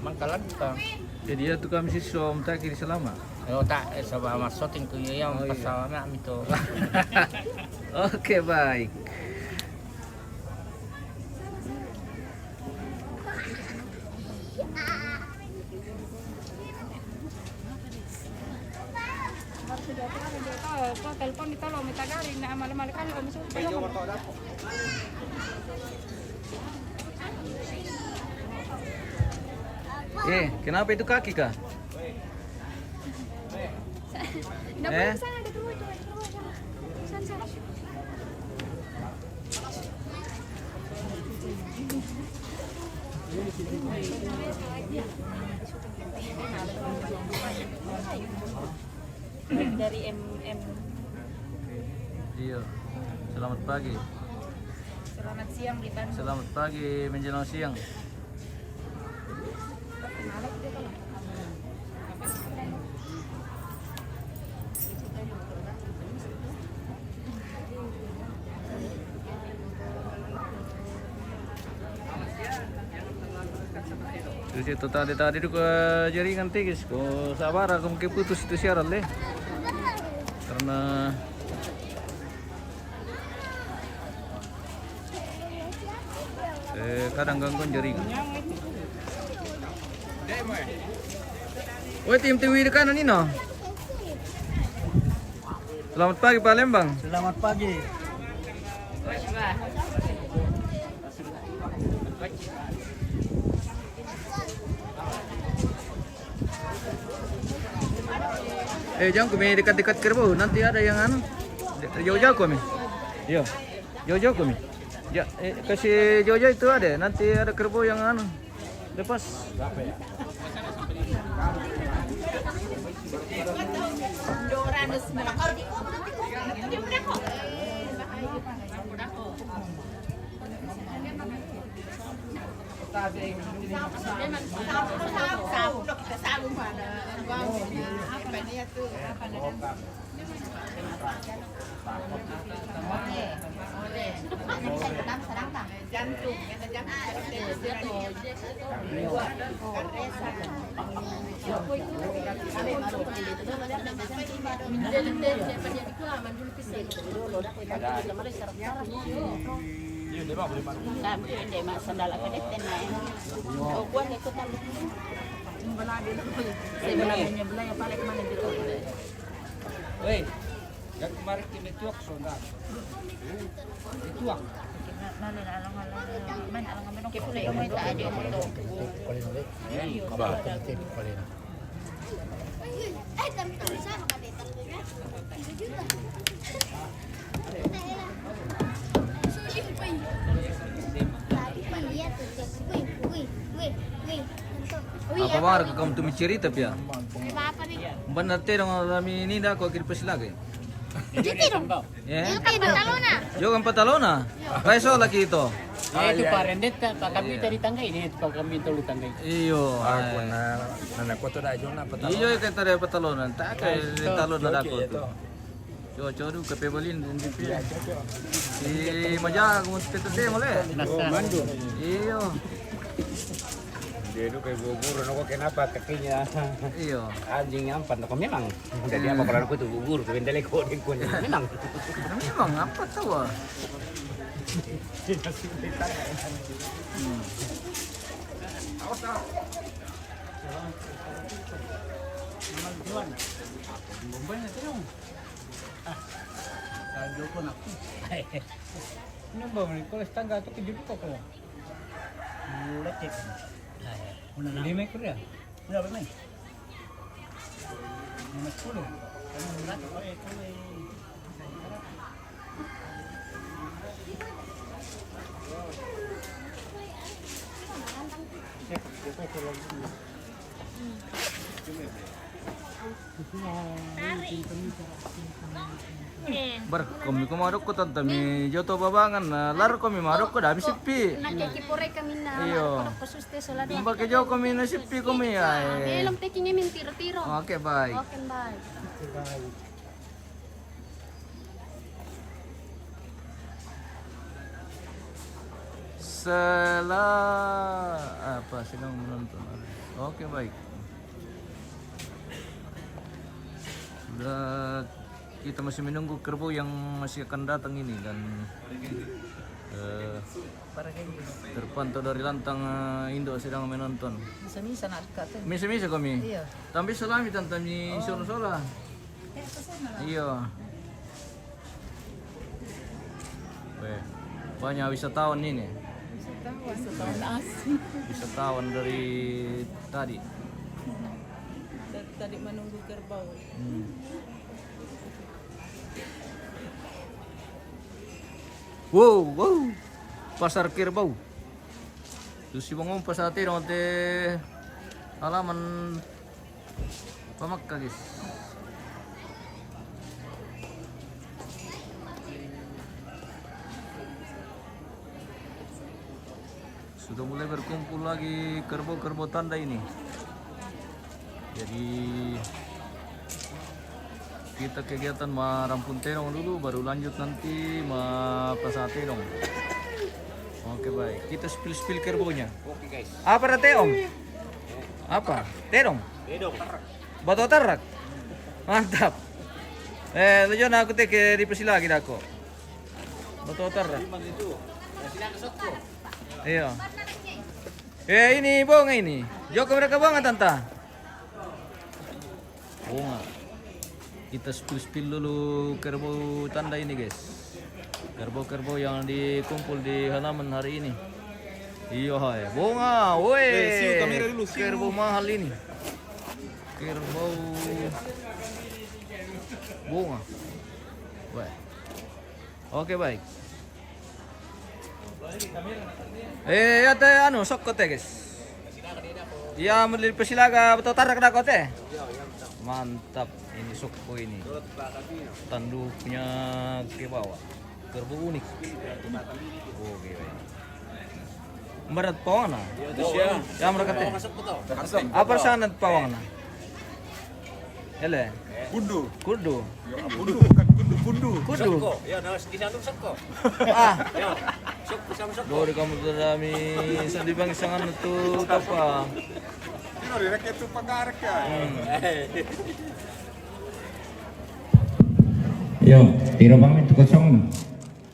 Mangkalan ka. Jadi ya tuh kami sih som tak kiri selama. Tak sama masotin ko yung Oh, iya. pasal namin to. Oke baik. Kau telepon ditolong minta garing na malam-malam kan om sudah. Kenapa itu kaki kah? Nggak Eh? boleh sana ada keluar sana. Sana. Dari MM. Iya. Selamat pagi. Selamat siang di Bandung. Selamat pagi menjelang siang. Terus itu tadi itu ke jaringan tigis, kok sabar aku mungkin putus itu siaran deh. Karena kadang gangguan jaringan. Woi tim di kanan ini no. Selamat pagi Palembang. Selamat pagi. Jangan kami dekat-dekat kerbau, nanti ada yang anu. Jauh-jauh kami. Iya. Jauh-jauh kami. Ya, kasih jauh-jauh itu ada, nanti ada kerbau yang anu. Lepas. Berapa ya? Woi, yang kemarin kita tuak sonda. Tuak. Apa baru kamu tuh mencerita ya? Apa nih? Benar dong kami ini dah kau kira pesi lagi. Jadi dong. Ya. Kayak Barcelona. Juga Pantalona. Peso lagi itu. Itu parendet pak kami tadi tangga ini pak kami itu lu tangga. Iyo. Aku na ko to da jona patalo. Iyo kayak tadi Pantalona. Tak kayak talon ada aku tuh. Coba dulu ke pebelin di sini. Si Majak mesti tete boleh. Mandu. Iyo. Dia itu kayak gugur, no kenapa kakinya Iyo. anjing nyampat, no memang. Jadi apa kalau aku itu gugur, kebendele ko din ko memang. Memang apa tahu? Ini bawa ni kalau setengah tu kejut kok kalau. Mulai cek. Lima ekor ya? Berapa nih? 50. Bar kami kumarok ko tantami joto babangan lar kami marok ko dami sipi. Nakikipore kami na. Iyo. Pasuste sila din. Mbak kejo kami na sipi kami ay. Belum taking min tiro-tiro. Oke baik. Okay, bye. apa sedang menonton. Oke, baik. Sudah, kita masih menunggu kerbau yang masih akan datang ini dan terpantau dari lantang Indo sedang menonton. Bisa-bisa nak dekat. Misa-misa kami. Iya. Tapi salami tante ni sola-sola. Iya. Weh, banyak wisatawan ini. Wisatawan asing. Wisatawan dari tadi. Dari tadi menunggu kerbau. Wow. Pasar kerbau. Terus si bangun pasar tirong te halaman Pamakka, guys. Sudah mulai berkumpul lagi kerbau-kerbau tanda ini. Jadi kita kegiatan merampun terong dulu, baru lanjut nanti pasar terong. Oke, baik, kita spill kerbaunya. Oke guys. Apa rate om? Apa? Terong? Terong. Batu tarak? Mantap. Tujuan aku teke di Persila lagi aku. Batu tarak. Iya. Ini bunga ini. Joko mereka bunga tanta. Bunga. Kita spill dulu kerbau tanda ini, guys. Kerbau-kerbau yang dikumpul di halaman hari ini. Iya, hai. Bunga, woi. Kerbau mahal ini. Kerbau bunga. Baik. Oke, baik. Ya teh sok teh, guys. Ya beli Persilaga betul tarak dah teh. Mantap, ini sokko ini. Tanduknya ke bawah. Kerbau unik. Oke, baik. Berat pawang na? Ya mereka teh. Apa sana pawang na? Hele. Kudu. Kudu bukan kundu. Kudu. Ya, nah di sana sokko. Ah, Ya. Sokko sama sokko. dari kamu terami sandi bangsangan itu apa? Ini direk itu pagarek ya. Yo, tiro bang itu kosong na.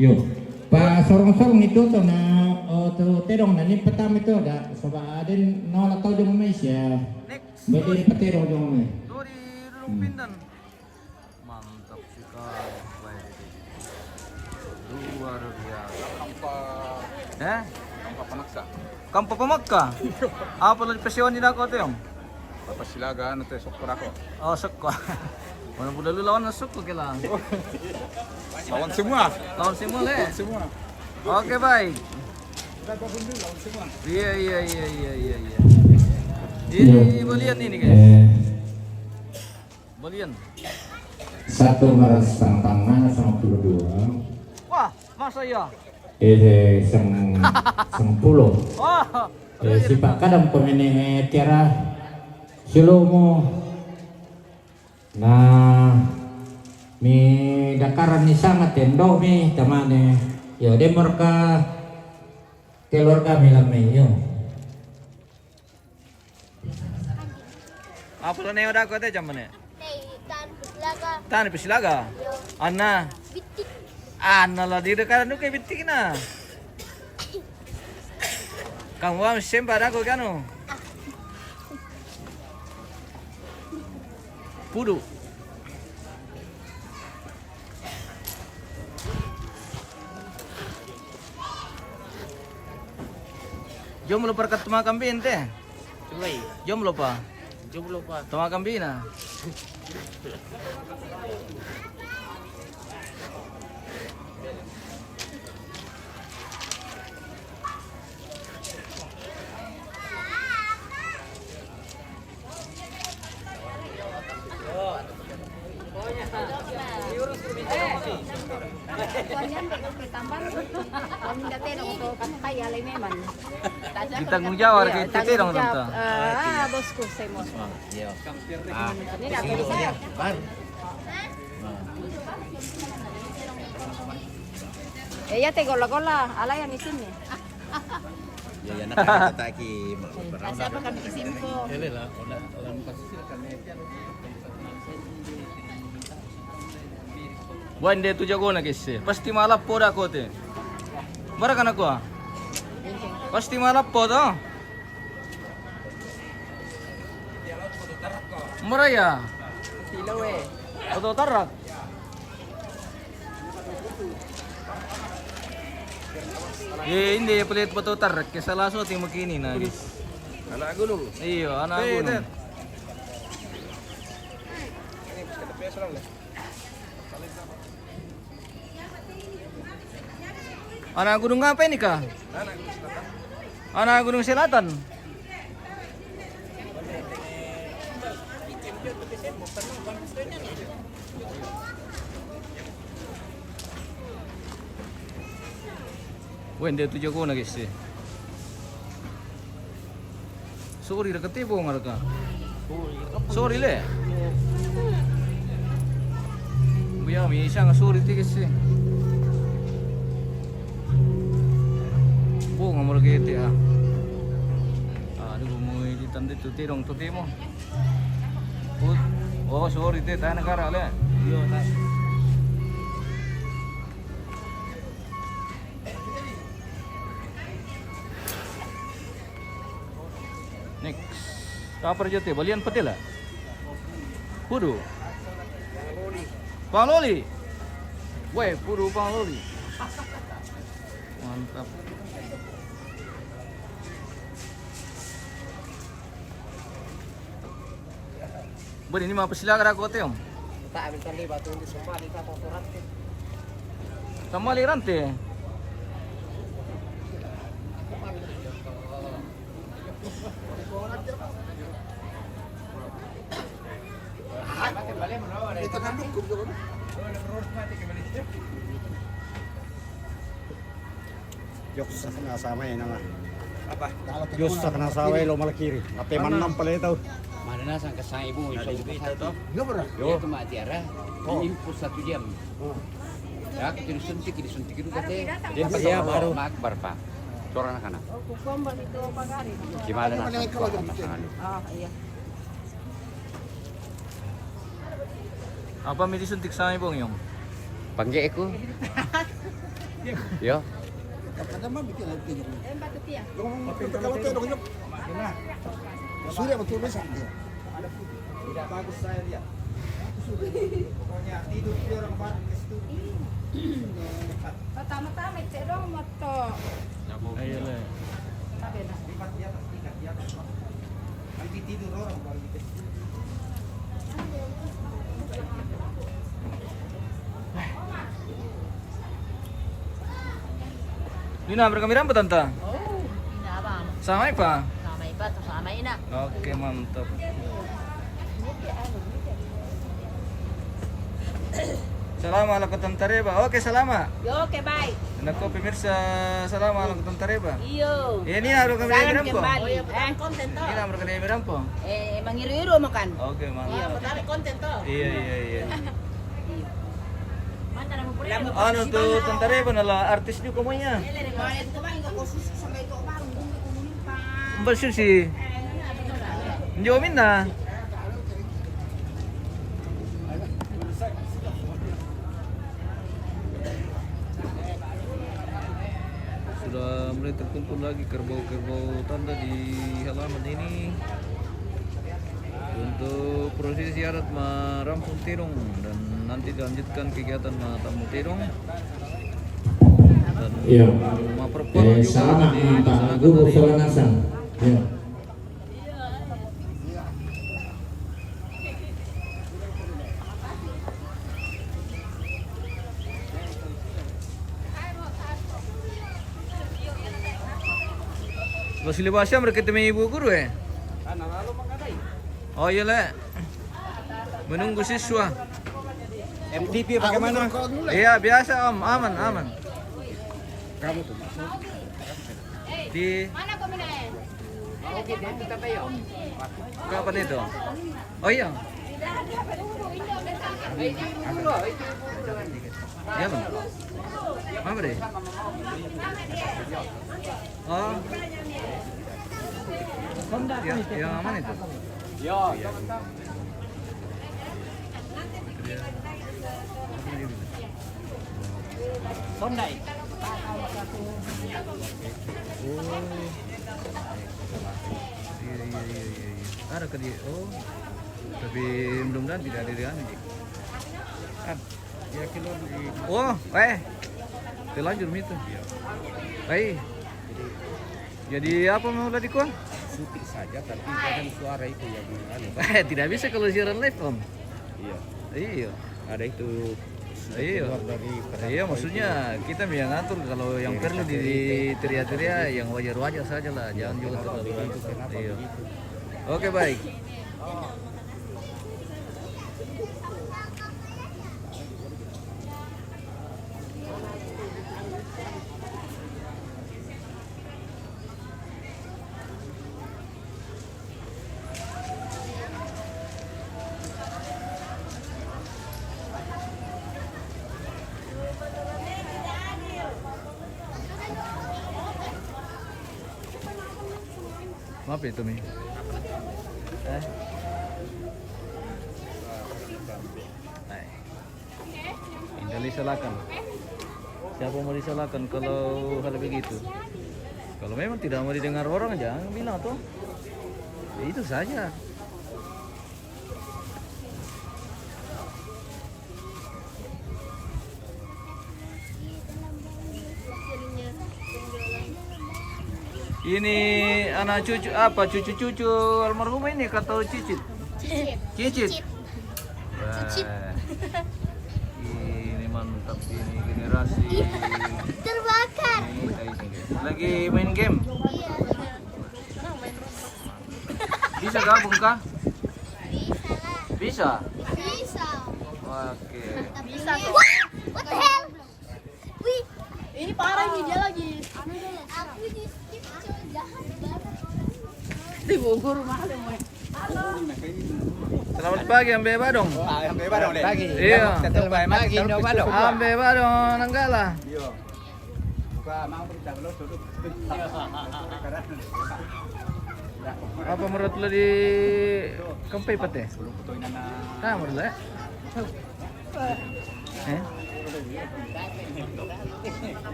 Yo, pa sorong-sorong itu tuh na tuh terong na ni petam itu ada soba adin nolak tau dong mais ya. Beda peterong dong mai. Dari Lumpinan. Mantap sekali. Baik. Luar biasa. Kampa panaksa. Kampa Pamakka. Apa lagi persiapan di ako tuh? Persilaga ano te sokor ako. Oh, sokko. Mana boleh lu lawan sokko kila. Lawan semua. Lawan semua le. Semua. Oke, baik. Kita gabung dulu lawan semua. Iya. Ini balian ini, guys. Balian. 1 Maret sang tangan sang 22. Wah, masa ya? Sang pulo. Oh. Si Pak kadang pemene tiara silomo. Nah, mi dakaran ni sangat tendo mi tamane. Yo demor ka keluarga mi lamay yo. Apa lo neo dah kau teh jam mana? Persilaga. Tan Persilaga. Anna. Bitik. Anna lah di dekat nu kayak bitik na. Kamu am sembar aku kanu. Pudu. Jom lo perkat tuma kambing teh. Jom lo pa. Tuma kambing na. Kita tanggung jawab kita terong tante. Bosku saya mau. Iya. Ini nggak bisa. Ya te gola-gola, ala yang di sini. Ya ya nakakataki. Kasi apa kami isimpo. Wande tu jago na kisse. Pasti malap po ako te. Mara ka na ko. Pasti malap po to. Mara ya. Tilaw eh. Oto tarak. Hindi pelit pa to tarak. Kesa laso ting makini na. Anak gunung. Iyo, anak gunung. Anak gunung apa ini kah? Anak gunung selatan. Wende tu jago na guys. Sorry ra katibo ngarka. Sorry le. Buya mi isang sorry ti guys. Po ngamor gete ah. Ano mo di tande tu tirong tu timo. Oh sorry te ta nakara le. Yo ta. Next. Apa jote? Balian petil lah. Pudu. Pangloli. Weh, pudu pangloli. Mantap. Bon, ini mah persilakan aku teh, Om. Tak ambil tali batu di semua di kata surat. Kembali rantai. Yok sa kena samay na nga. Apa? Yok sa kena samay lo malakiri. Ate manam pala ito. Mana na sang kasang ibu iso Enggak pernah. Yo itu mah tiara. Info 1 jam. Ya kita disuntik itu kate. Dia baru makbar Pak. Corang anak-anak. Kukomba itu pagari. Gimana na? Ah, iya. Apa mi disuntik sa ibong yung? Pangge ko. Yo. Batu tiang. Sudah betul besar dia. Tidak bagus saya lihat. Pokoknya tidur di orang baru ke situ. Pertama-tama cek dong moto. Ayo le. Sabi na. Lipat di atas, tingkat di atas. Nanti tidur orang baru ke situ. Lina berkami rambut tante. Oh, ina abang. Sama apa? Sama iba to sama ina. Oke mantap. Salamat ala Tantareba. Oke salama. Yo, okay, bye. Nako pemirsa salamat ala Tantareba. Iyo. Ini harus kami Salam rampo. kembali. Konten to. Ini harus kami rampo. Mangiru-iru mo kan. Oke mantap. Matari konten to. Iya. Mana na mo pure? Ano tuh Tantareba nala artis juga semuanya. Ito ba inga ko sa may to ba umunin pa. Bersih sih. Njomin na. Sudah mulai terkumpul lagi kerbau-kerbau tanda di halaman ini untuk prosesi adat merampung tirung dan nanti dilanjutkan kegiatan tamu tirung dan Iya. perpol juga Salamat di Pak Guru Sulanasan. Iya. Lo silibasya mereka temui ibu guru ya? Oh iya le. Menunggu siswa. MTP bagaimana? Iya biasa om, aman. Kamu tuh. Di Mana ko minaen? kapan itu? Oh iya. Iya bang. Apa deh? Oh. Honda pun itu. Yang aman itu. Yo. Hyundai. Iya. Ada ke dia. Oh. Tapi mudah-mudahan tidak ada yang ini. Ya kilo di Oh, terlanjur itu. Baik. Jadi apa mau tadi kau? Sutik saja tapi kadang suara itu yang anu. Tidak bisa kalau siaran live om. Iya. Iya. Ada itu Iya. keluar dari Iya, maksudnya kita yang ngatur kalau yang perlu di teriak-teriak yang wajar-wajar saja lah, jangan juga terlalu. Iya. Oke baik. Maaf ya Tommy. Tidak disalahkan. Siapa mau disalahkan kalau hal begitu? Kalau memang tidak mau didengar orang, jangan bilang toh. Ya, itu saja. Ini anak cucu apa? Cucu-cucu almarhum ini kata Cicit. Cicit. Wah. Ini mantap ini generasi. Terbakar. Lagi main game. Iya. Bisa gabung kah? Bisa lah. Bisa. Bisa. Oke. Bisa tuh. Wah, what the hell? Wih, Ini parah nih dia lagi. aku di skip coy, jahat banget. Di Bogor mahal mau. Selamat pagi Ambe Badong. Ambe Badong deh. Pagi. Iya. Selamat pagi no Badong. Ambe Badong Nanggala. Iya. Buka mau berita lo duduk. Apa menurut lo di Kempai Pete? Belum fotoin anak. Nah, menurut lo ya?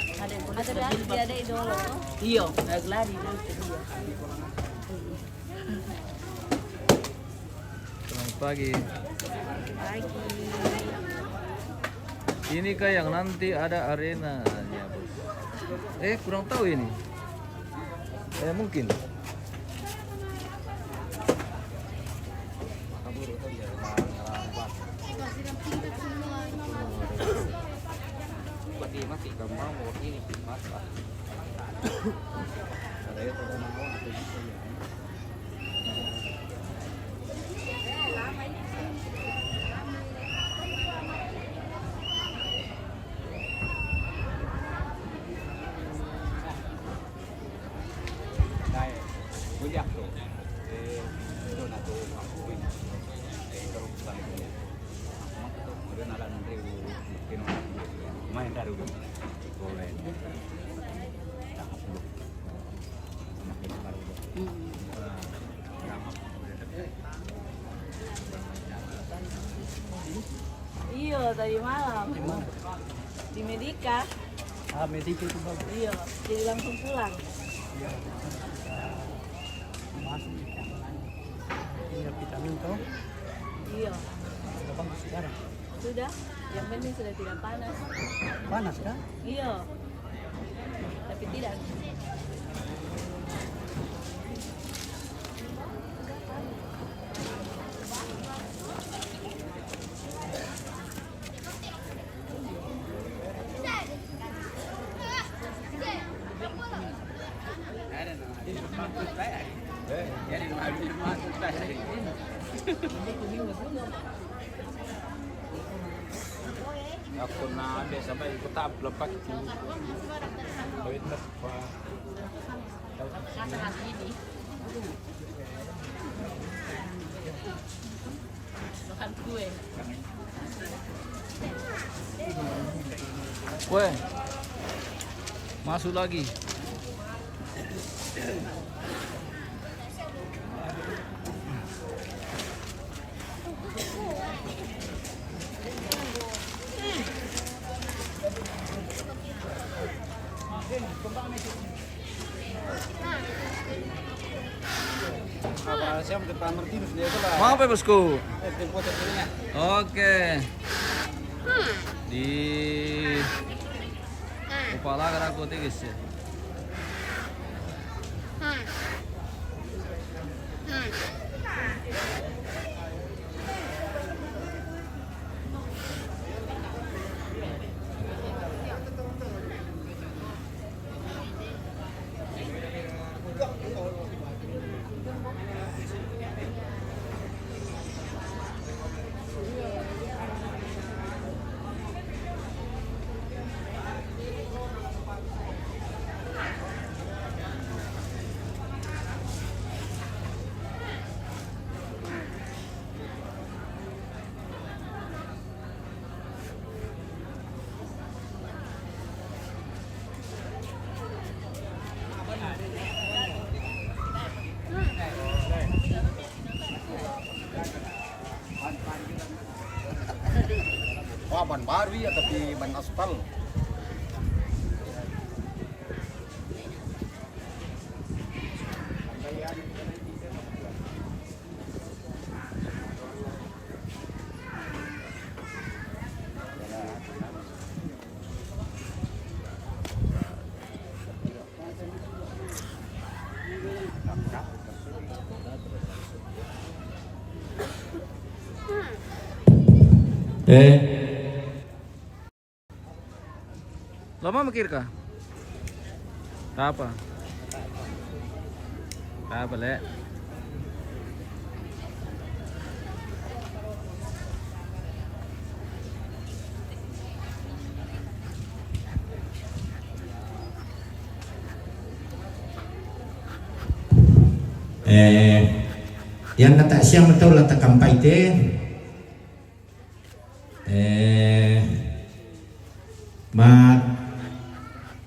Ada idolo. Iya, lari Selamat pagi. Pagi. Ini kah yang nanti ada arenanya, Bos? Kurang tahu ini. Mungkin. Mati kamu mau ini mata. Dai, kuliah tuh. Itu nato aku ini. Terus balik. Kemudian ada nanti mungkin main dari dulu. Boleh. Iya, tadi malam. Di Medika. Medika itu bagus. Iya, jadi langsung pulang. Masuk ini vitamin toh. Iya, Sudah bagus sekarang. sudah. Yang penting sudah tidak panas. Panas kan? Iya. Tapi tidak. Aku nade sampai ikut tablet pak. Weh, masuk lagi. Mau apa bosku? Oke. Di kepala aku guys ya. Wah, ban baru ya tapi ban aspal. Lama mikir kah? Apa? Apa le? Yang nata siang betul lah takampai te.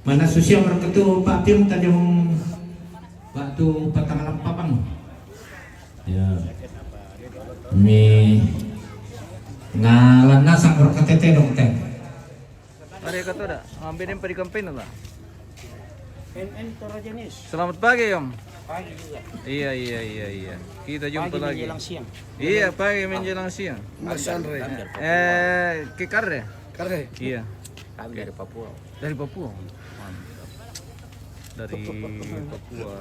Mana sosial mereka tu Pak Tim tadi waktu pertama papang. Ya. Mi ngalan nasang mereka tete dong teh. Ada kata dah, ambil yang pergi campaign lah. NN Torajenis. Selamat pagi Om. Pagi juga. Iya. Kita jumpa Pagi lagi. menjelang siang. Iya, pagi menjelang siang. Mas Andre. Ke Karre? Karre. Iya. Kami dari Papua. Dari Papua. Mantap. Dari Papua.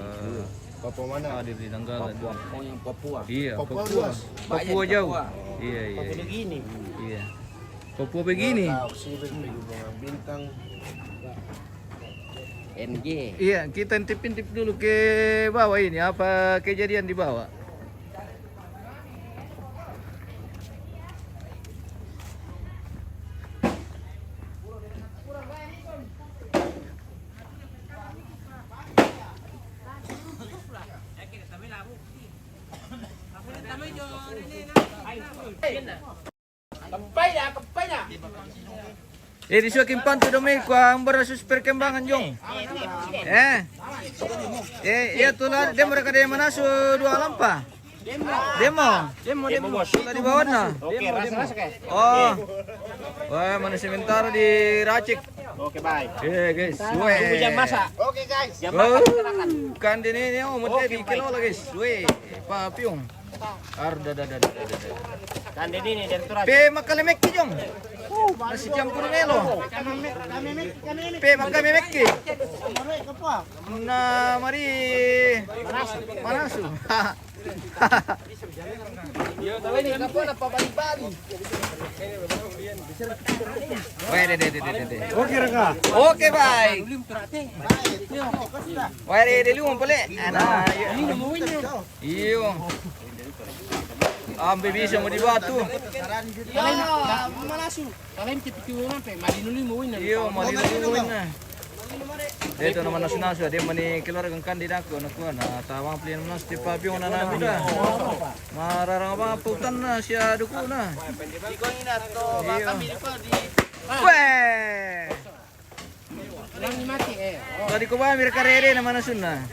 Papua mana? Hadir di Nanggala. Oh yang Papua. Iya, Papua Papua. luas. Papua jauh. Iya. Papua begini. Iya. Papua begini. Bintang. NG. Iya, kita intip-intip dulu ke bawah ini. Apa kejadian di bawah? Di suo kimpanto domi kwa ambara sus perkembangan jong. Iya tulah dia mereka dia mana su dua lampa. Demo bos. Di bawah na. Oke, rasa kayak. Oh. Wah, mana sementara di Racik. Oke, baik. Guys. Tunggu Jam masak. Oke, guys. Jam Kan ini mau bikin olah guys. Papiung. Kan ini dari Toraja. Pe makalemek ki jong. Nasi campur melo. Pe makalemek ki. Na mari manasu. Yo, tapi ini kapan apa balik-balik? Weh, de. Oke, Raka. Oke, baik. Weh, de lu pala. Ana, iyo. Ambil bisa mau dibatu. Malasu. Kalian tipe-tipe pe, malinuli mo win. Iyo, malilulun na. Dito naman na sinasya, di man ni kilargang kandidat ko nakuha na tawang pilihan mo na si Papio na namin na. Mararang mga putan na siya duko na. Weh! Tadi ko ba mir karere naman na sunna.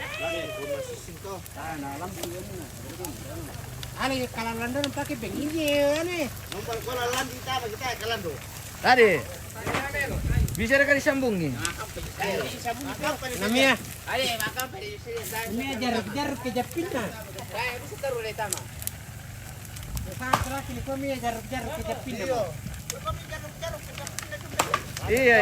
Ano yung kalalando ng pakai pengin niya ano eh. Tadi. Bisa ada kali sambung ni. Namanya. Namanya jaruk kejapin na. Sa kini ko miya jaruk kejapin na. Iya.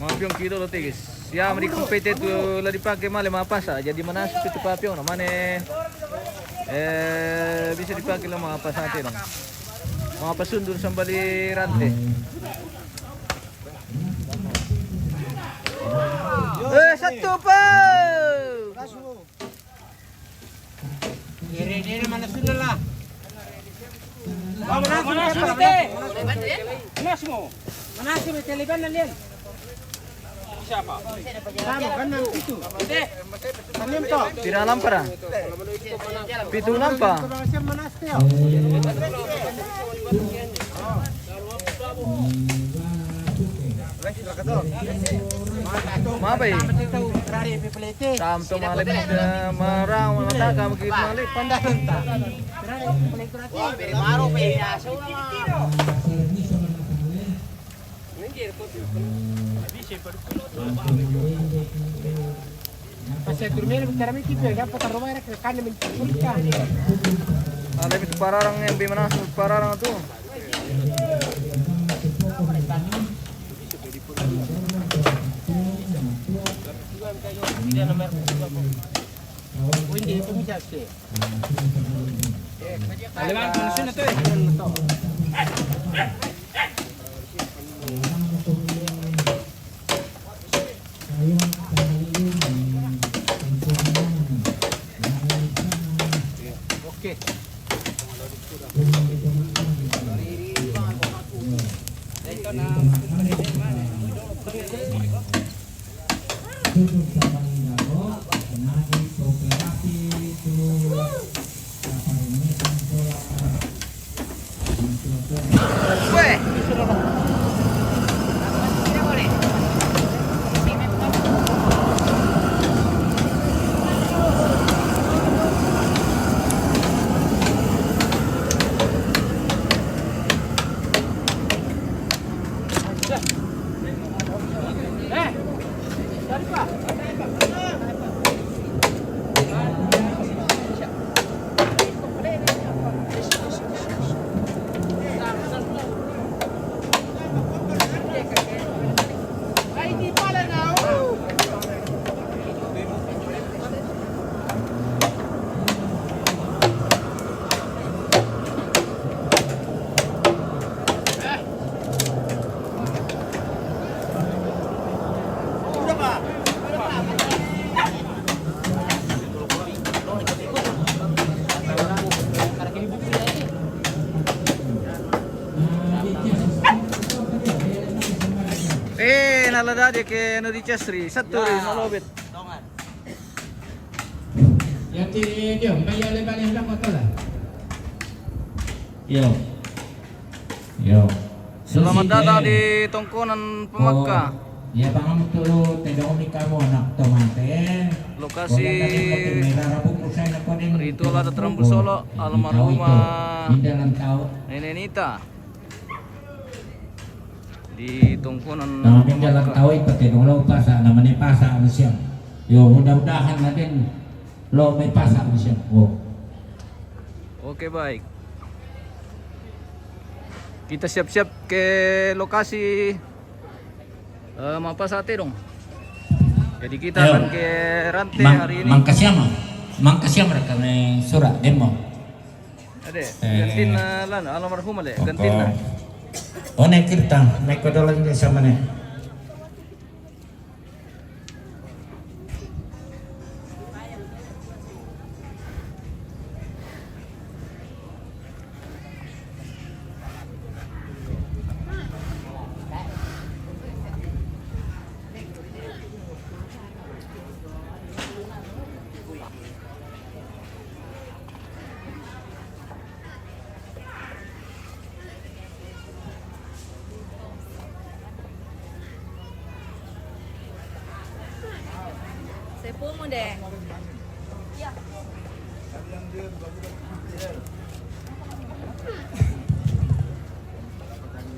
Mga piyong kilo lo tigis. Ya mari kompete tu la dipakai male mapasa. Jadi mana itu papiong na mane bisa dipakai lah mapasa natin. Mga pasundur sambali rante. Satu pa. Dire mana sudah lah. Mana sih Taliban nalian? Siapa? Kamu kan nang itu. Salim to. Tidak lampar. Pitu lampa. Mabai. Samto malip marang mata kamu kit malip pandangan ta. Baru penya Pasal turun bicara mikir juga apa taruh mereka ke kanan mencurikan. Ada itu pararang yang bimana pararang tu. Hindi itu bisa sih. Alam mo sino to eh. Oke. Nalada dia ke no di Chesri satu rin nalobit. Yang dia bayar lebar-lebar lang mo lah. Yo. Selamat datang di tongkonan Pemakka. Ya bang tulu tedong ni kamu nak tomate. Lokasi ritual adat Rambut Solo almarhumah Nenek Nita di tongkonan Namanya jalan tahu ipati lo pasak namanya pasak siang. Yo mudah-mudahan natin lo may pasak siang. Oh. Oke baik. Kita siap-siap ke lokasi Mapasate dong. Jadi kita akan ke Rantai hari ini. Mangkasiam mereka nih surat demo. Ade, gantin lan almarhum le, gantin na. Oh naik kita, naik kodolan di sama nih. Sepuh mo deh.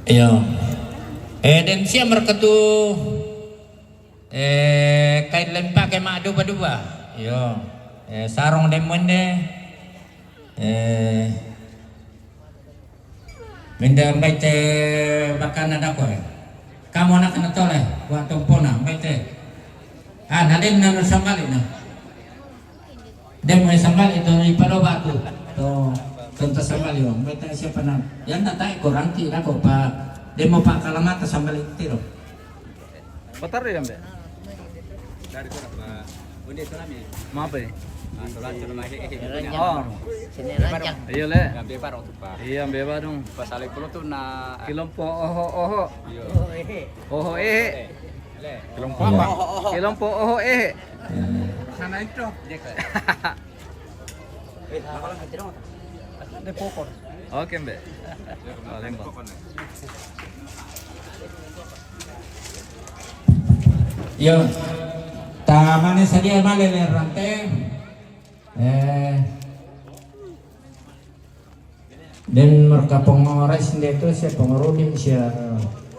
Iya. Dan siya merkatu kait lempa ke mak duba. Iya. Sarong demon deh. Benda baik bakana dako. Kamu anak kena toleh buat tompona baik nadin nanu sambali na. Dem may sambali itu ipadoba tu. To contoh sambali wong baik siapa na. Yan natai koranti dako pa demo pa kalamata sambali tiro. Patar ya, Mbak? Dari sana Pak. Bunda itu nami. Maaf ya. Aturan cuma Oh. Sini rancang. Iya, Le. Yang bebas waktu Pak. Iya, bebas dong. Pas alih pulau tuh na. Kilompo oho. Iya. Oho ehe. Le. Kilompo apa? Kilompo oho ehe. Sana itu. Ada pokok. Oke, Mbak. Palembang. Yo, tamane sadia male le rante. Dan mereka pengores itu saya pengerudim saya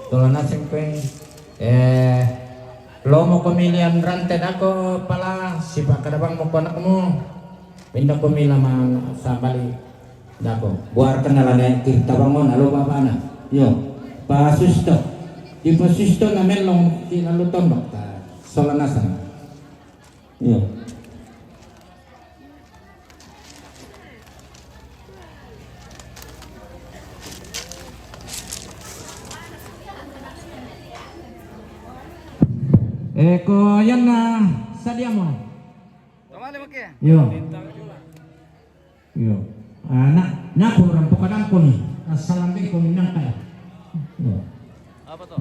tolana sengpeng lo mau pemilihan rantai aku pala si pak kadabang mau konakmu pindah pemilihan mang sabali dako buar kenalan kita bangun halo bapak anak yo pak susto di susto namelong di lalu tombak solanasan yo. Ko yan na sadia mo. Tomale makia. Yo. Yo. Na kurang pokadang ko ni. Salambe ko minang kaya. Yo. Apa tuh?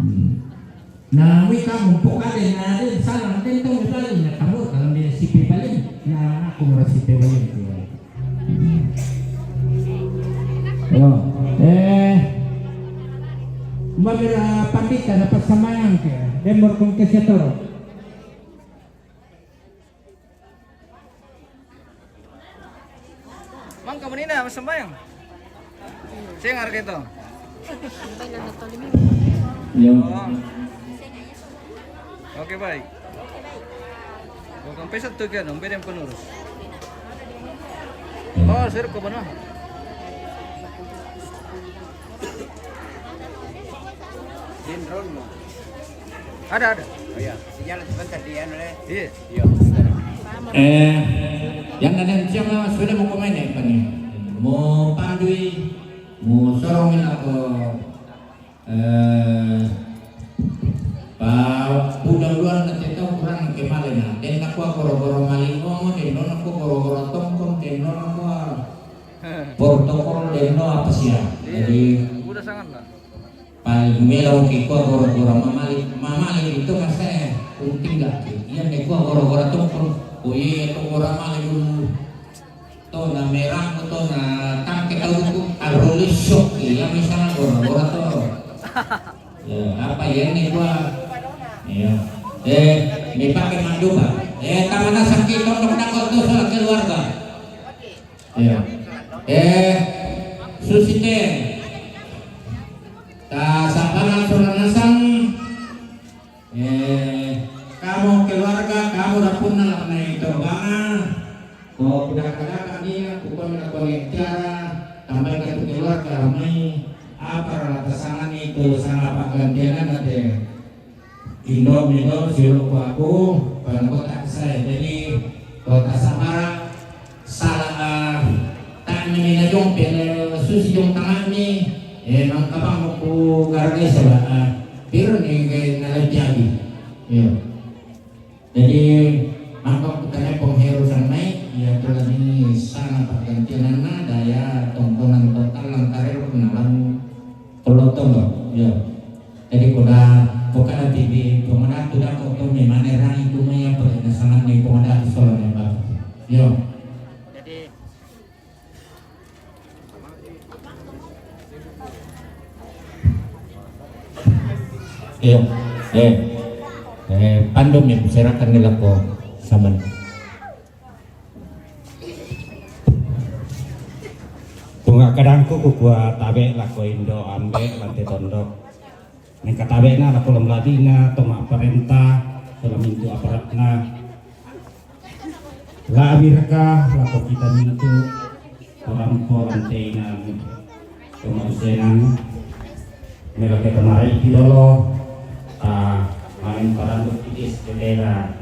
Na wika mo pokade na din salang din tong bali na kamu kalau dia sipi bali na aku mura sipi bali. Yo. Mabira pandita dapat samayang ke. Demor kong kesetoro. Mang kamu ini apa sembayang? Saya ngarep itu. Yo. Oh. Oke baik. Bukan pesat tuh kan, beda yang penurus. Oh, sir kau benar. Dindron mo. Ada. Oh iya. Sejalan sebentar dia oleh. Iya. Iya. Yang ada siapa sudah mau komen ya Pak nih? Mau pandui, mau sorongin aku Pak udang-udang nanti tahu kurang kemarin dan aku goro-goro malingo dan non aku goro-goro tongkong dan non aku protokol dan non apa sih ya? Jadi Udah sangat lah. paling melo kiko goro-goro mamali itu kan saya penting gak? Iya kiko goro-goro tongkong. Oh iya, itu orang malah dulu. Tuh na merah, tuh na tangke kalau arolis shock, ya misalnya orang tuh. Ya apa ya ini gua? Iya. Ini pakai madu pak. Kamana sakit untuk takut tuh soal keluarga. Iya. Susite. Ta sabana suranasang. Kamu keluarga, kamu dapun nak naik terbang. Kau sudah katakan dia, bukan melakukan cara tambah ke keluarga ramai. Apa pasangan itu sangat apa gantian ada. Indo suruh aku, pada kota saya. Jadi kota Samara salah tak mina jong pel susi jong tangan ni. Nang kapang aku gargai sebab biru ni kaya nalajagi. Iya. Jadi mangkok kita pengherusan naik ya telah ini sana pergantian daya tontonan total lantaran kenalan pelotong ya. Jadi kuda bukan TV pemenang sudah kok tuh memang era itu maya perinasangan di pemenang solo nembak. Yo. Jadi Iya. Pandom yang berserakan nila ko Saman. Tunga kadangku kukuat tabe lako Indo ambe lantai tondok. Neng katabe na lako lamladina tomak perintah dalam mintu aparatna. La abirka lako kita mintu orang lantai na kemanusiaan. Mereka kemarin dolo main parang bukidis jendela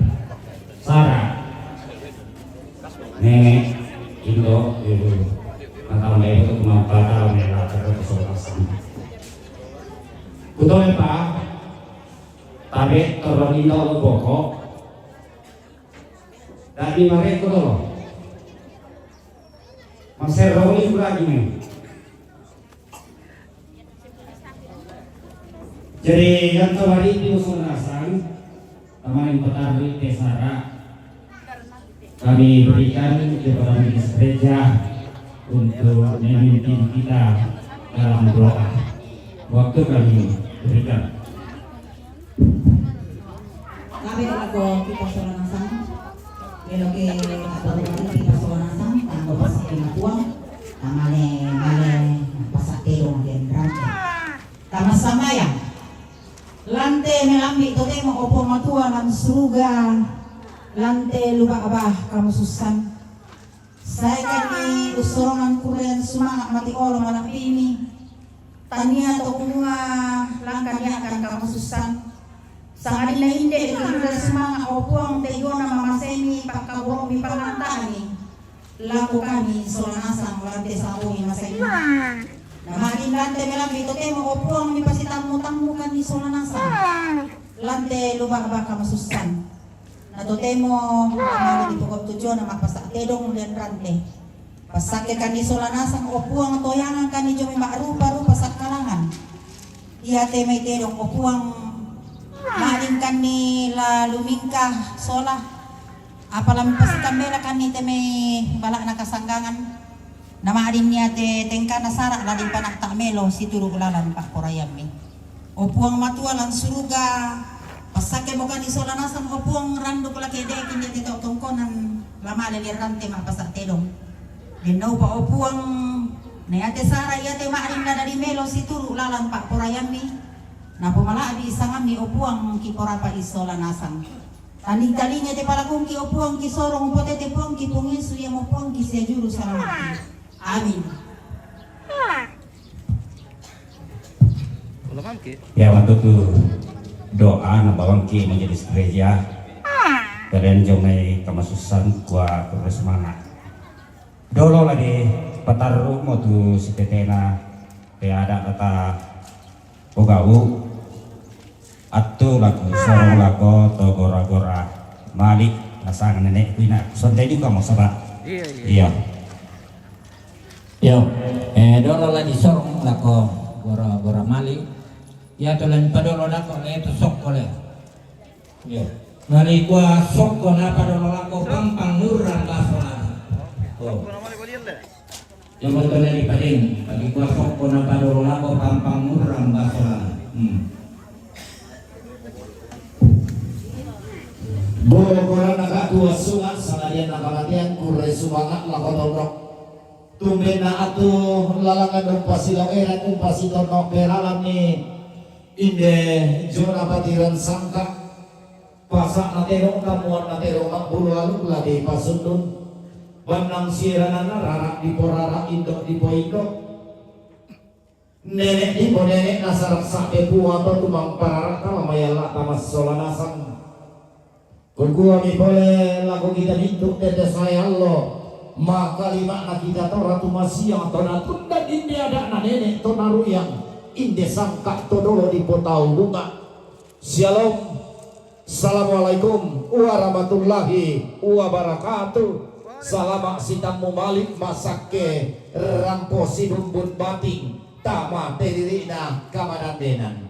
Sarah nenek Indo atau mereka itu mau patah mereka terus solasan kutoy pa tabe toron Indo lo boko dari mereka dolo masih roli lagi nih. Jadi yang kemarin di Usulasan kemarin petari Tesara kami berikan kepada majelis gereja untuk memimpin kita dalam doa. Waktu kami berikan. Kami lagu kita Solanasang, beloke atau kita Solanasang, tanggo pasak pinatuang, male pasak terong dan rante. Tama sama ya. Lante melambi to mo opo matua ng suruga lante luba abah kamu susan saya kami usurongan kulen sumangat mati olo malang pini tania to kunga langkan niya akan kamu susan sang adin na hindi kulen sumangat opo ang tayo na mamasemi pagkaburong mi pangantani laku kami Solanasang lante sa uwi masay Namakin lante melambi to mo opo ang mipasitamu-tamu kan ni Solanasang. Lante lubang baka masusan. Natutemo amali dipukot tujuan na magpasatedong ulian rante. Pasake kan ni Solanasang opo ang toyangan kan ni Jumi maarupa-rupa sa kalangan. Iyate may tedong opo ang maling kan ni la lumingkah sola. Apalam pasikamela kan ni te may balak na kasanggangan. Namadin niya te tengka nasara ladin panak takmelo si turu ulalan pak porayami. Opuang matualan suruga pasake mo kan ni Solanasang opuang rando pala kede kini dito tongkonan lama lelir rante mapasak tedong. Dinaw pa opuang nayate sara yate maaring na dari melo si turu ulalan pak porayami. Na pumala di sangami opuang kipora pa Solanasang. Tanding-talinya te palakong ki opuang ki sorong pote te puang ki pungin suya mo puang ki siya juru salamati. Amin. Ya waktu itu doa na bawang ki menjadi gereja. Kalian jomai kamasusan kuat terus semangat. Dolo lagi pataru mau tu si tetena kayak ada kata pogau atau lagu sorong lagu to gora-gora malik nasangan nenek pina sontai juga mau sabar. Iya. Yo, dolo la di sorong lako gora mali. Ya tolan padolo lako le to sok kole. Yo. Nari kwa sok kona padolo lako pampang murang basolan. Oh. Yo betul ni pading, bagi kwa sok kona padolo lako pampang murang basolan. Bola nakatua sungat saladian nakalatian kurai sumangat lakodorok. Tumbena atu lalangan umpasilaw erat umpasito no peralam ni inde jona patiran sangka pasak naterong kamuan naterong makbulu lalu lagi pasundun banang siranana rarak di porara indok di poindok nenek di nenek nasarak sakde puwa atau tumang pararak kama mayala tamas Solanasang kugua mi boleh lagu kita hidup tete saya Allah maka lima na kita to ratu masiyang to natunda indi ada na nenek to naruyang inde sangka to dolo di potau bunga. Shalom. Assalamualaikum warahmatullahi wabarakatuh. Salamak sitamu malik masake ramposi dumbun bating tama teririna kamadandenan.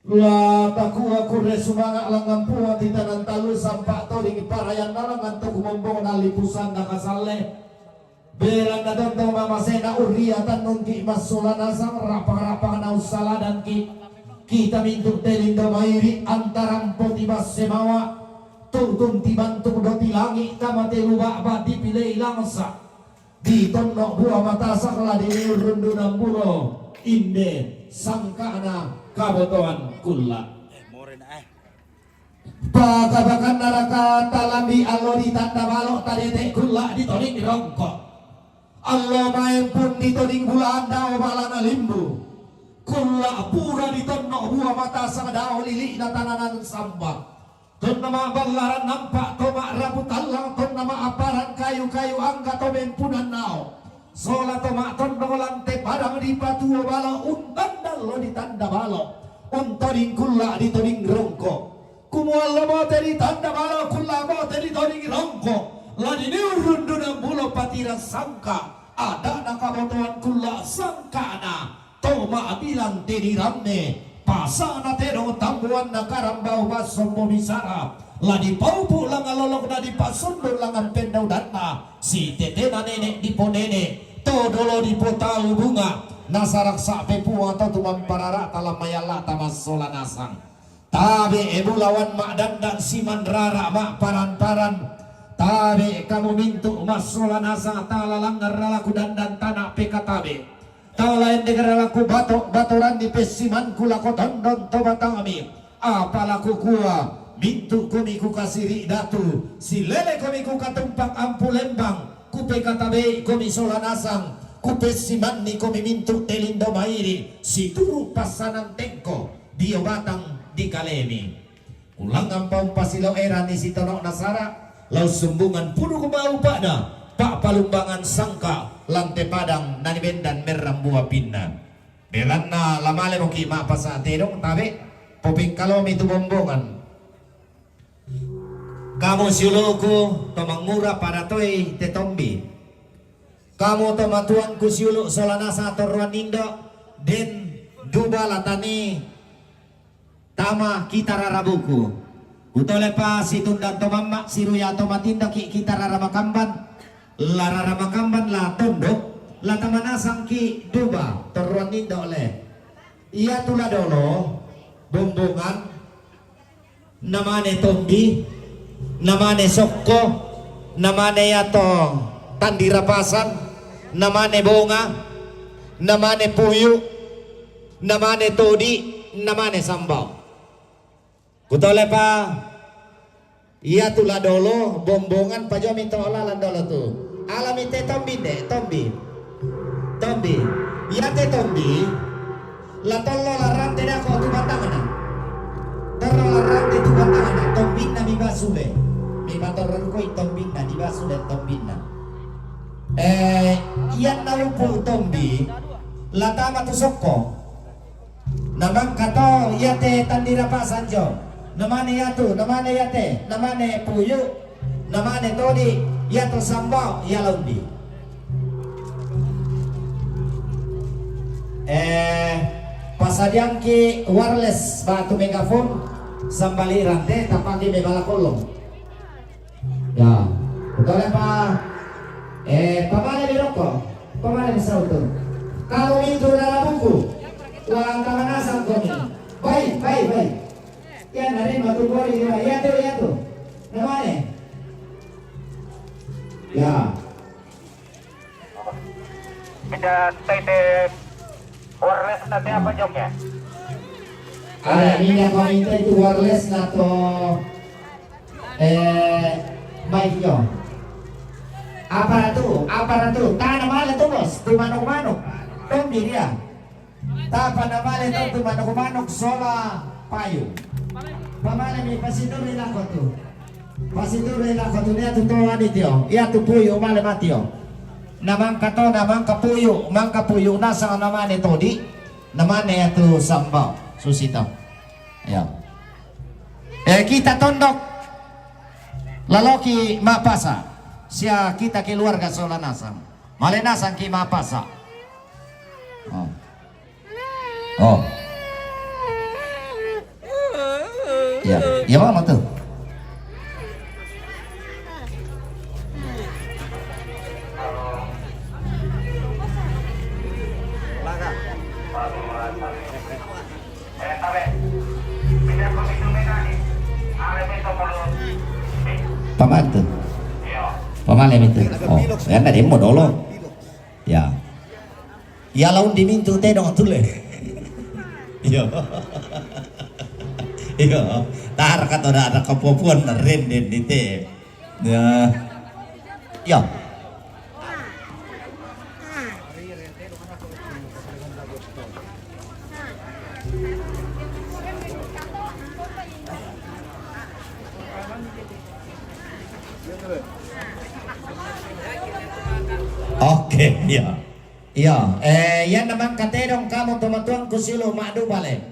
La takua kure sumangat langan puat di tanan talu sampak to di parayan nalangan to kumombong nalipusan nakasale belang na dontong mama sena uriatan nungki mas Solanasang rapang-rapang na usala dan ki kita mintu telindo mairi antaram potibas semawa turun tibantu doti langit kama teluba abadi pilih langsa di tonok buah mata sakla di rundunam bulo inde sangkana kabotoan kulla bakabakan neraka talami allo di tanda balok tadete kulla di toning di rongkok Allah main pun di toning bulan dao balana limbu kulla pura di tonok buah mata sang dao lili na tananan sambak ton nama balaran nampak tomak rabut alang ton nama aparan kayu-kayu angka tomen punan nao sola tomak ton lantai padang di batu bala untan dalo di tanda balok untoning kulla di toning rongkok kumualla bote di tanda bala kulla bote di toning rongkok ladi niurundunang bulo patira sangka ada nakabotoan kulla sangkana toma bilang tedi ramne pasana tero tambuan nakarambau basong momisara ladi paupu langa lolok na di pasundur langan pendau dana si tetena nenek di ponene todolo di potau bunga nasarak sape pua atau tumam parara talam mayala tamasola nasang tabe ebulawan mak dandan siman rara mak paran-paran tabe kamu mintu masola nasang tala langgar ralaku dandan tanah pekatabe talain negara laku batok batoran di pesiman kula kotondon tobatang ami apalaku kuah mintu kumi ku kasiri datu si lele kumi ku katumpak ampu lembang kupe katabe kumi solanasang kupe siman ni kumi mintu telindo mairi si turu pasanan tengko dio batang di kalemi ulang ampau pasilo era ni si tonok nasara lau sumbungan punu kumau pada pak palumbangan sangka lantai padang nani bendan meram buah pinna belanna lamale moki ma pasate dong tabe poping kalomi tu bombongan kamu siuluku tomang murah pada toy tetombi kamu tomatuan ku siulu solanasa torwan indo den duba latani tama kita rarabuku utole pa situndan tomamma siruya tomatinda kita raramakamban lara ramakamban la tondok la tamanasang ki duba torwan nindo oleh iya tula dolo bombongan namane tombi namane sokko namane yato tandirapasan namane bonga namane puyu namane todi namane sambau kutole pa iya tula dolo bombongan pajo minta olalan dolo tuh alami te tombi de tombi iya te tombi la tollo larang te da ko tu batangana tollo larang te tu batangana tombin na mi basule mi batoran ko tombin na di basule tombin na iya nalupu tombi la tama tu sokko namang kato iya te tandira pasanjo namane yatu namane yate namane puyu namane todi yato sambau ya laundi pasadiang ki wireless batu megafon sambali rante tapagi megala kolong ya betul pa pamane biroko pamane bisauto kalau itu dalam buku uang kamanasan komi baik yan narin matubori diba yato namane ya Beda tete wireless nanti apa joknya? ada ini yang minta itu wireless nato mic-nya aparatu tanah malah tuh bos tu manuk tombi dia tapa namanya tuh manuk sola payu pamana mi pasituri lako tu dia tu toa ditio ia tu puyo male matio namang kapuyo nasa namane todi namane ya tu sambau susita ya kita tondok laloki mapasa sia kita keluarga solanasang male nasang ki mapasa oh ya mama tuh Tabe. Paman tuh. Paman yang itu. Oh, ya nggak demo dulu. Ya. Ya laun dimintu teh dong tuh le. Iya. Iya. Tar kata ada kepopuan ren di teh. Ya. Ya. Oke, iya. Iya, yan naman katedong kamu tumatuan kusilo madu bale.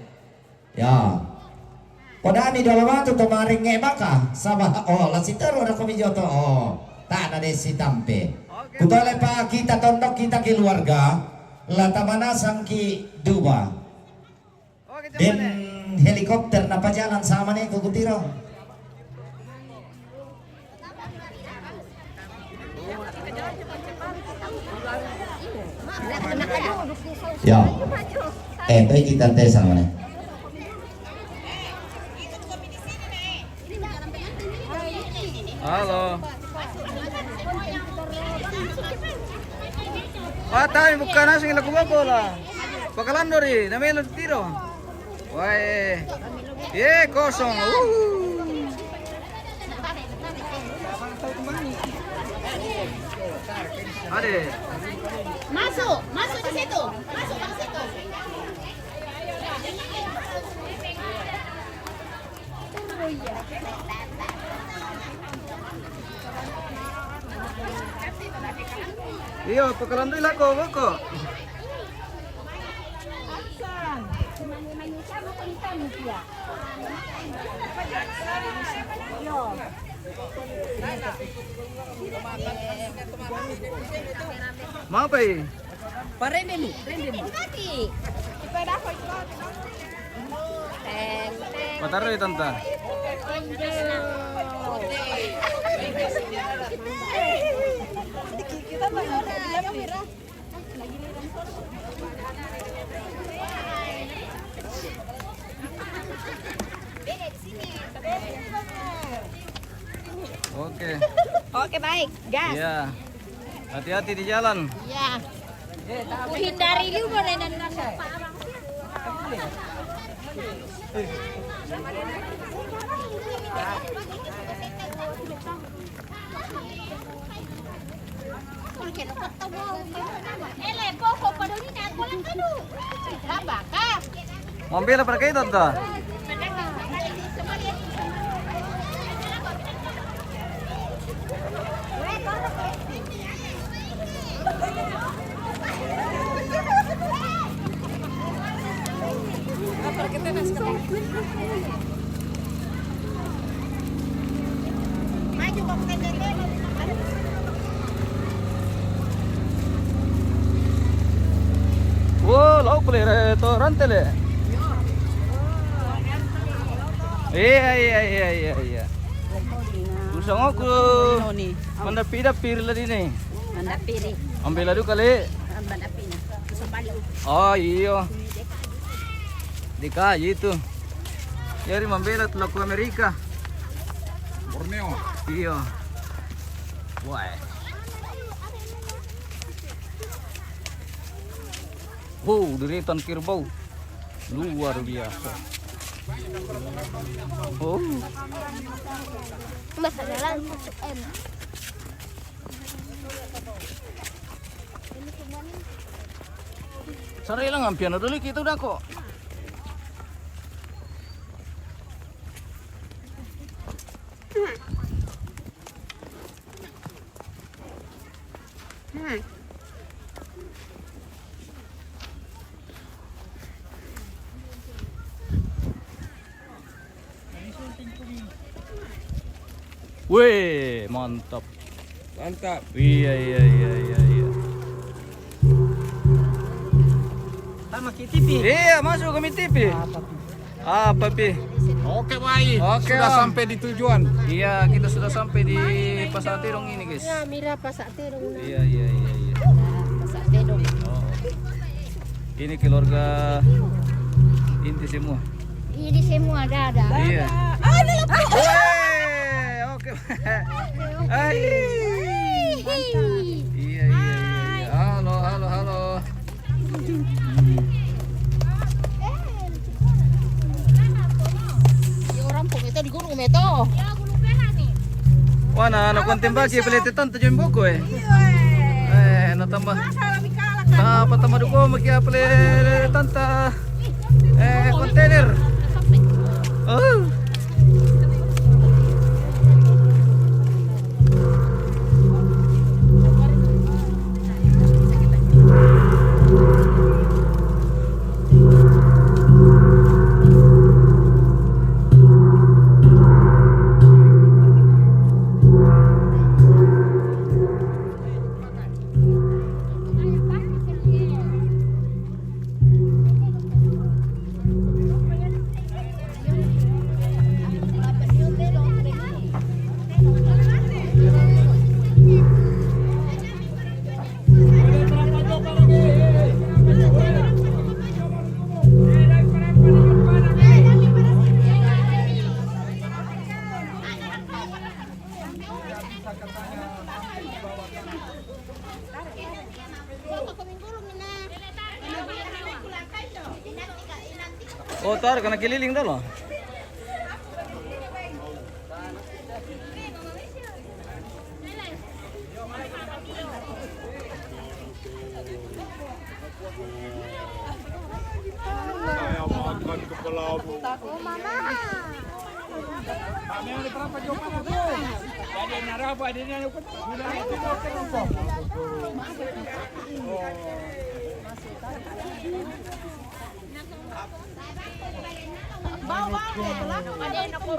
Ya. Podami dalawa tu tumaring ngebaka sabah lasitero na kumijoto tak ada desi tampe. Kutole pa kita tondok kita keluarga latamana sangki duba. Dan helikopter napa jalan sama nih ke Kutiro. Ya, itu kita tes sama nih. Halo. Tayo buka na sing lagu bola. Bakalan dori, namelo tiro. Wah, kosong. Ade. Masuk di situ. Masuk ke situ. Iyo, bakalan dori lako boko. Mau apa ini? Parendemi. Pataro ya tante. Oke, baik. Gas. Iya. Hati-hati di jalan. Iya. Hindari liuran dan rasa. Mobil apa kayak tante? Wow, lauk boleh itu rantai le. Iya. Usang aku. Mandapir lah ini. Mandapiri. Ambil ladu kali. Mandapina. Sembali. Oh iya. Di kayu itu. Yari membela laku Amerika. Borneo. Iya. Wah. Wow, deretan kerbau. Luar biasa. Oh. Masa jalan masuk M. Saray lang ang piano dulu kita udah kok. Wih, mantap. Mantap. Iya. Tama TV. Iya, masuk kami TV. Apa pi? Oke, baik. Oke, Sudah Om. sampai di tujuan. Iya, kita sudah sampai di Pasar Tirong ini, guys. Ya, Mira pasak terong. Iya. Pasak terong. Oh. Ini keluarga inti semua. Ini semua ada. Iya. Ada. Weh, oke. Oh. Wana ano konting bagi pelete tanto jom buku eh. Natambah. Apa tambah duko magi pelete tanta kontainer. Oh. Oh, tar kana keliling dah loh. Saya makan kepalamu. Kami yang berapa jauh mana tuh? Ada narah apa ada yang ikut? Bawa ada yang aku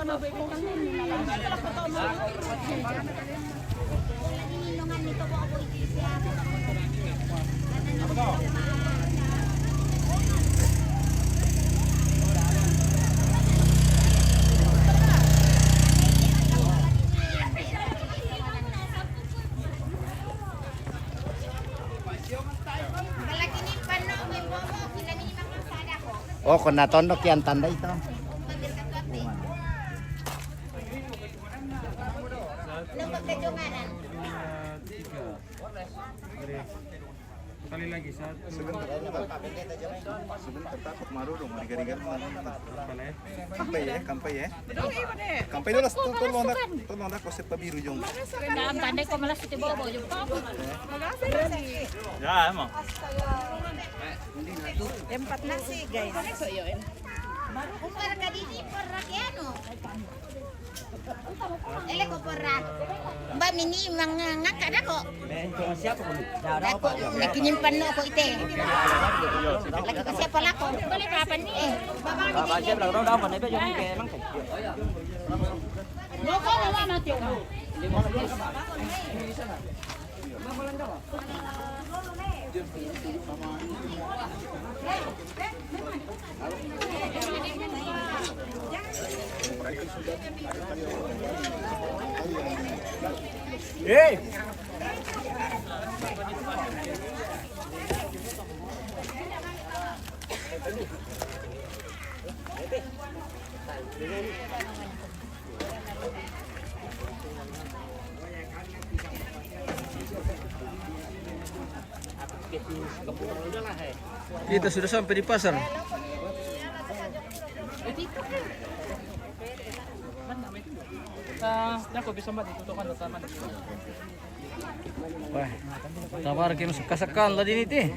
Oh, kena tondok yang tanda itu. Kali lagi satu. Sebentar takut maru dong, gari-gari kampai ya. Kampai dulu tolong dak kosep biru jong. Dalam tanda ko malas ito bawa yung papa. Ya emang. Empat nasi guys. So yun. Para kadini porra kiano. Ele ko porra. Mbak mini mangangkat ako. Siapa kau? Ako nakinyimpan no ako ite. Lagi ko siapa lako. Balik kapan nih? Baba siya lang daw daw na ba yung kemang kay. Loko na lang natin. Hey! Kita sudah sampai di pasar. Ako bisa mati tutukan na taman. Wah, tabar kayo masakasakan tadi ini teh.